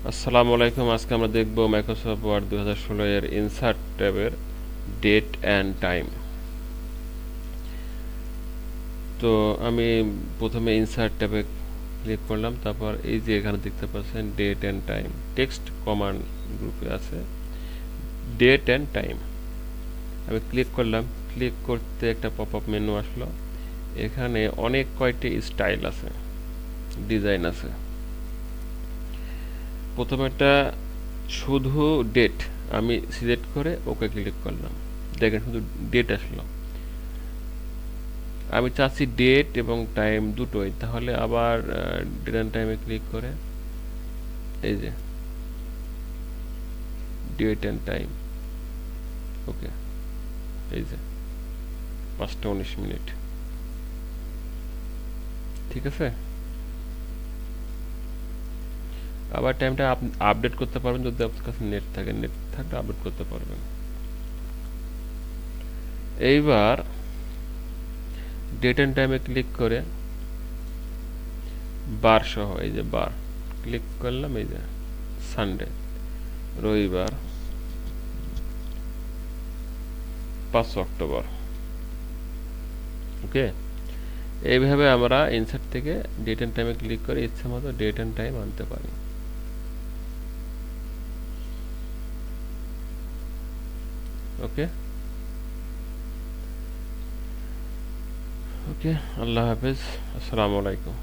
আসসালামু আলাইকুম। আজকে আমরা দেখব মাইক্রোসফট ওয়ার্ড 2016 এর ইনসার্ট ট্যাবের ডেট অ্যান্ড টাইম। তো আমি প্রথমে ইনসার্ট ট্যাবে ক্লিক করলাম, তারপর এই যে এখানে দেখতে পাচ্ছেন date and time, text command গ্রুপে আছে ডেট অ্যান্ড টাইম। আমি ক্লিক করলাম, ক্লিক করতে একটা পপ আপ মেনু আসলো। এখানে অনেক কয়টি স্টাইল আছে, ডিজাইন আছে। প্রথমেটা শুধু ডেট, আমি সিলেক্ট করে ওকে ক্লিক করলাম, দেখেন শুধু ডেট আসলো। আমি চাচ্ছি ডেট এবং টাইম দুটোই, তাহলে আবার ডেট অ্যান্ড টাইমে ক্লিক করে এই যে ডেট অ্যান্ড টাইম, ওকে, এই যে 5:19। ঠিক আছে। আবার টাইমটা আপডেট করতে পারবেন যদি আপনার কাছে নেট থাকে, নেট থাকলে আপডেট করতে পারবেন। এইবার ডেট অ্যান্ড টাইমে ক্লিক করে বার সহ, এই যে বার ক্লিক করলাম, এই যে সানডে, রবিবার 5 অক্টোবর। ওকে, এইভাবে আমরা ইনসার্ট থেকে ডেট অ্যান্ড টাইমে ক্লিক করে ইচ্ছা মতো ডেট অ্যান্ড টাইম আনতে পারি। ওকে ওকে, আল্লাহ হাফেজ, আসসালামু আলাইকুম।